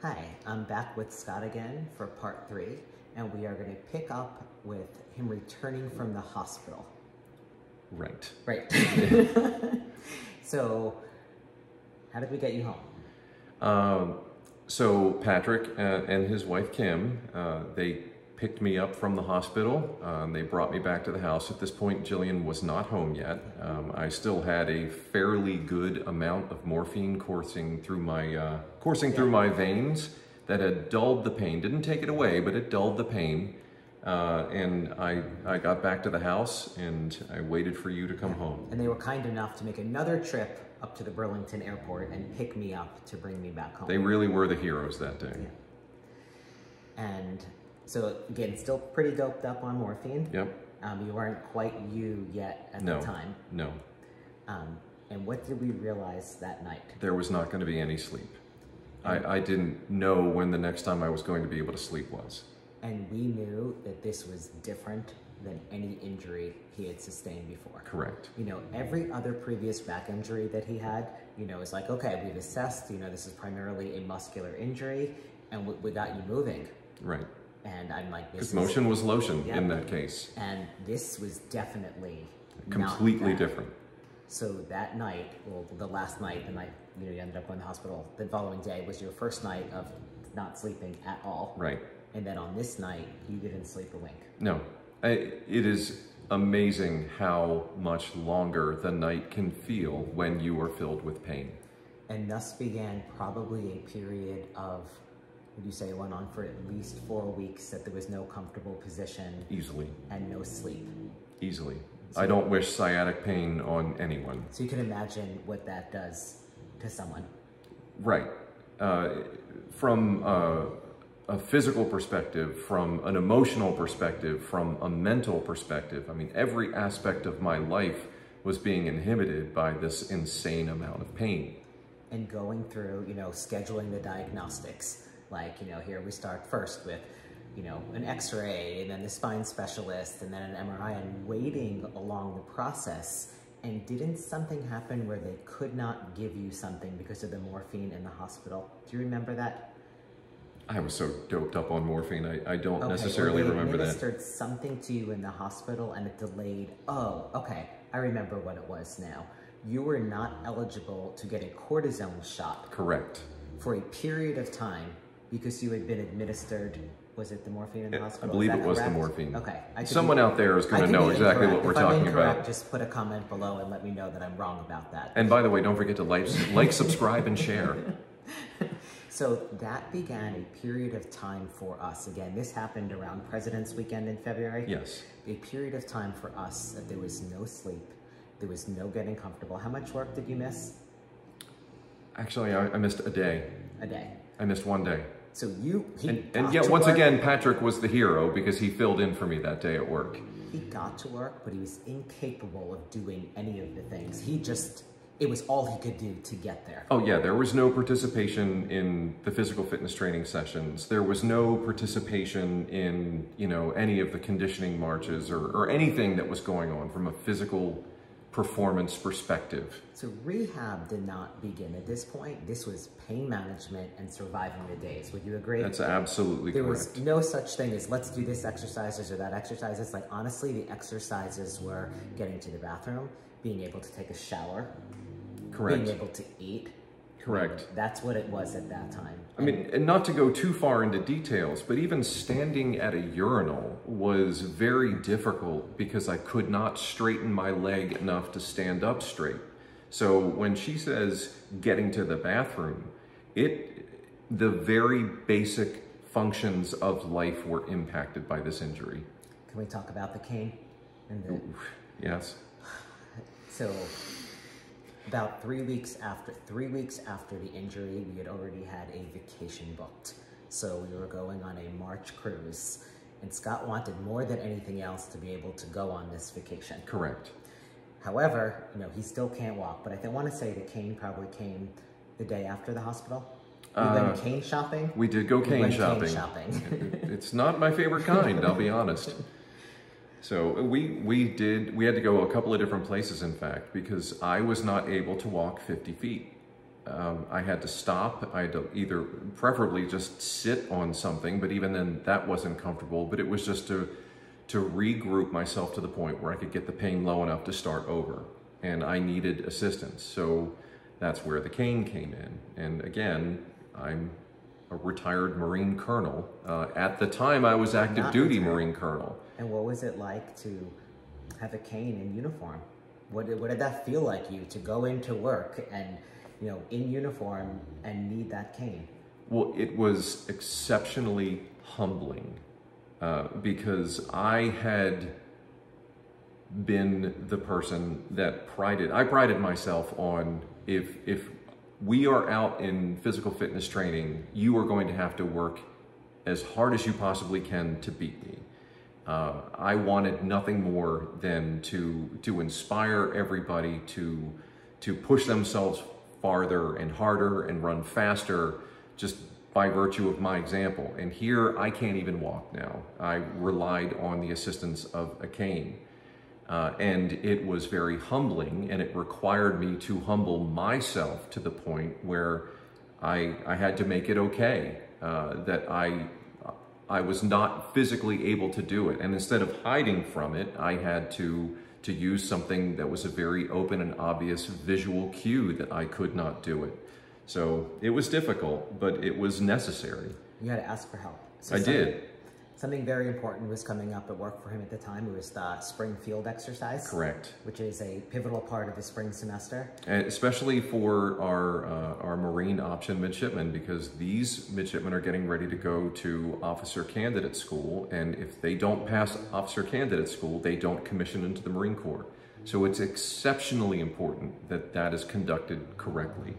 Hi, I'm back with Scott again for part 3, and we are going to pick up with him returning from the hospital. Right. Right. So, how did we get you home? So Patrick and his wife Kim, they picked me up from the hospital. They brought me back to the house. At this point, Gillian was not home yet. I still had a fairly good amount of morphine coursing through my veins that had dulled the pain. Didn't take it away, but it dulled the pain. And I got back to the house and I waited for you to come home. And they were kind enough to make another trip up to the Burlington airport and pick me up to bring me back home. They really were the heroes that day. Yeah. And so again, still pretty doped up on morphine. Yep. You weren't quite you yet at the time. No. And what did we realize that night? There was not going to be any sleep. I didn't know when the next time I was going to be able to sleep was. And we knew that this was different than any injury he had sustained before. Correct. You know, every other previous back injury that he had, you know, is like, okay, we've assessed, you know, this is primarily a muscular injury, and we got you moving. Right. And I'm like, this because motion was lotion in that case. And this was definitely completely not that. different. So that night, well, the last night, the night you ended up going to the hospital, the following day was your first night of not sleeping at all. Right. And then on this night, you didn't sleep a wink. No. It is amazing how much longer the night can feel when you are filled with pain. And thus began probably a period of, would you say it went on for at least 4 weeks, that there was no comfortable position. Easily. And no sleep. Easily. So, I don't wish sciatic pain on anyone. So you can imagine what that does to someone. Right. From a physical perspective, from an emotional perspective, from a mental perspective, I mean, every aspect of my life was being inhibited by this insane amount of pain. And going through, you know, scheduling the diagnostics, like, you know, here we start first with, you know, an x-ray, and then the spine specialist, and then an MRI, and waiting along the process. And didn't something happen where they could not give you something because of the morphine in the hospital? Do you remember that? I was so doped up on morphine, I don't necessarily remember that. They administered something to you in the hospital and it delayed. Oh, okay, I remember what it was now. You were not eligible to get a cortisone shot. Correct. For a period of time because you had been administered, was it the morphine in the hospital? I believe it was the morphine. Okay. Someone out there is going to know exactly what we're talking about. Just put a comment below and let me know that I'm wrong about that. And by the way, don't forget to like, subscribe, and share. So that began a period of time for us. Again, this happened around President's Weekend in February. Yes. A period of time for us that there was no sleep, there was no getting comfortable. How much work did you miss? Actually, I missed a day. A day. I missed 1 day. So and yet once again, Patrick was the hero because he filled in for me that day at work. He got to work, but he was incapable of doing any of the things. It was all he could do to get there. Oh yeah, there was no participation in the physical fitness training sessions. There was no participation in, you know, any of the conditioning marches or anything that was going on from a physical performance perspective. So rehab did not begin at this point. This was pain management and surviving the days. Would you agree? That's absolutely correct. There was no such thing as let's do this exercises or that exercises. Like honestly, the exercises were getting to the bathroom, being able to take a shower, correct, being able to eat. Correct. That's what it was at that time. I mean, and not to go too far into details, but even standing at a urinal was very difficult because I could not straighten my leg enough to stand up straight. So when she says getting to the bathroom, the very basic functions of life were impacted by this injury. Can we talk about the cane? Yes. So about 3 weeks after the injury, we had already had a vacation booked. So we were going on a March cruise, and Scott wanted more than anything else to be able to go on this vacation. Correct. However, you know, he still can't walk, but I want to say the cane probably came the day after the hospital. We went cane shopping. We did go cane shopping. It's not my favorite kind, I'll be honest. So we had to go a couple of different places, in fact, because I was not able to walk 50 feet. I had to stop. I had to either preferably just sit on something, but even then that wasn't comfortable. But it was just to regroup myself to the point where I could get the pain low enough to start over. And I needed assistance. So that's where the cane came in. And again, I'm a retired Marine colonel. At the time I was active duty Marine colonel. And what was it like to have a cane in uniform? What did that feel like you to go into work and, you know, in uniform and need that cane? Well, it was exceptionally humbling because I had been the person that I prided myself on if we are out in physical fitness training, you are going to have to work as hard as you possibly can to beat me. I wanted nothing more than to inspire everybody to push themselves farther and harder and run faster just by virtue of my example. And here I can't even walk now. I relied on the assistance of a cane. And it was very humbling, and it required me to humble myself to the point where I had to make it okay that I was not physically able to do it. And instead of hiding from it, I had to use something that was a very open and obvious visual cue that I could not do it. So it was difficult, but it was necessary. You had to ask for help. So I did. Something very important was coming up at work for him at the time. It was the spring field exercise. Correct. Which is a pivotal part of the spring semester. And especially for our Marine option midshipmen, because these midshipmen are getting ready to go to officer candidate school. And if they don't pass officer candidate school, they don't commission into the Marine Corps. So it's exceptionally important that that is conducted correctly.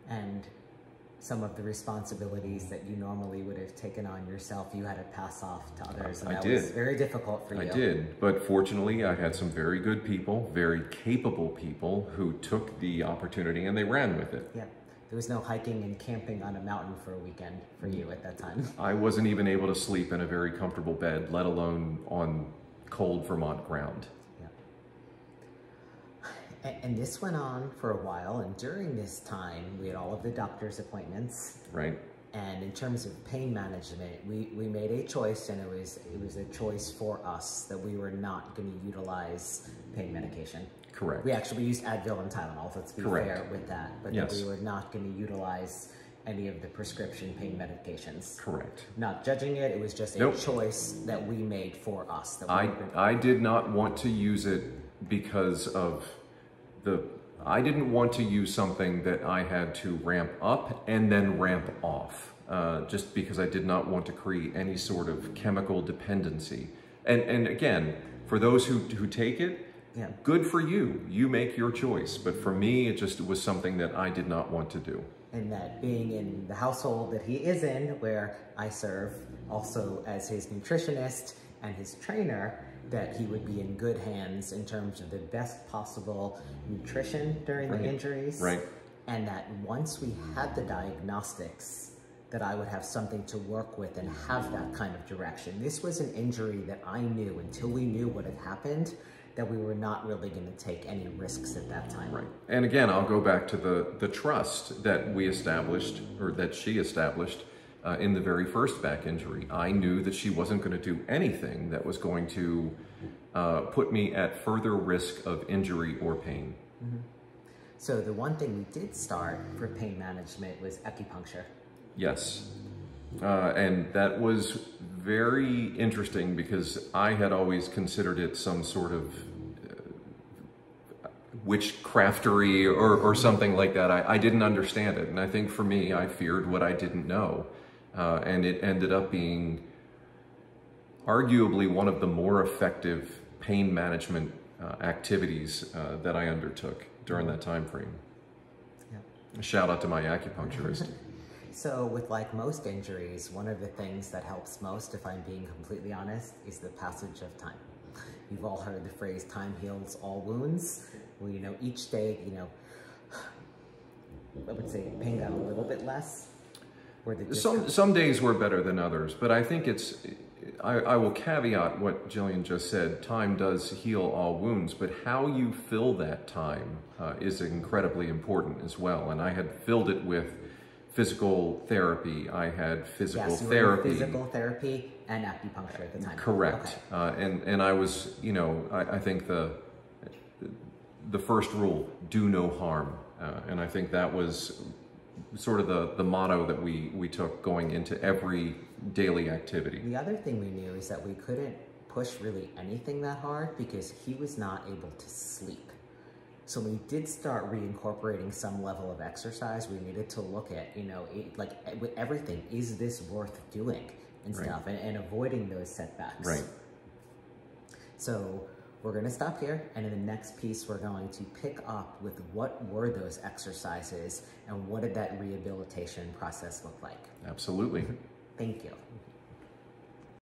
And some of the responsibilities that you normally would have taken on yourself, you had to pass off to others. And that was very difficult for you. I did, but fortunately I had some very good people, very capable people who took the opportunity and they ran with it. Yeah, there was no hiking and camping on a mountain for a weekend for you at that time. I wasn't even able to sleep in a very comfortable bed, let alone on cold Vermont ground. And this went on for a while, and during this time, we had all of the doctor's appointments. Right. And in terms of pain management, we made a choice, and it was a choice for us that we were not going to utilize pain medication. Correct. We actually used Advil and Tylenol, let's be fair with that, but that we were not going to utilize any of the prescription pain medications. Correct. Not judging it, it was just a choice that we made for us. That I did not want to use it because of I didn't want to use something that I had to ramp up and then ramp off, just because I did not want to create any sort of chemical dependency. And again, for those who take it, good for you. You make your choice. But for me, it just was something that I did not want to do. And that being in the household that he is in, where I serve also as his nutritionist and his trainer, that he would be in good hands in terms of the best possible nutrition during the injuries. Right. And that once we had the diagnostics, that I would have something to work with and have that kind of direction. This was an injury that I knew, until we knew what had happened, that we were not really going to take any risks at that time. Right. And again, I'll go back to the trust that we established, or that she established, in the very first back injury. I knew that she wasn't going to do anything that was going to put me at further risk of injury or pain. Mm-hmm. So the one thing we did start for pain management was acupuncture. Yes. And that was very interesting because I had always considered it some sort of witchcraftery or something like that. I didn't understand it. And I think for me, I feared what I didn't know. And it ended up being arguably one of the more effective pain management activities that I undertook during that time frame. Yeah. Shout out to my acupuncturist. So with like most injuries, one of the things that helps most, if I'm being completely honest, is the passage of time. You've all heard the phrase, time heals all wounds. Well, you know, each day, you know, I would say pain got a little bit less. Were the Some days were better than others, but I think I will caveat what Gillian just said. Time does heal all wounds, but how you fill that time is incredibly important as well. And I had filled it with physical therapy. I had physical therapy. Physical therapy and acupuncture at the time. Correct. Okay. And I was, you know, I think the first rule, do no harm. And I think that was sort of the motto that we took going into every daily activity. The other thing we knew is that we couldn't push really anything that hard because he was not able to sleep. So we did start reincorporating some level of exercise. We needed to look at, you know, like with everything, is this worth doing and stuff, and avoiding those setbacks. Right. So we're going to stop here, and in the next piece, we're going to pick up with what were those exercises and what did that rehabilitation process look like. Absolutely. Thank you.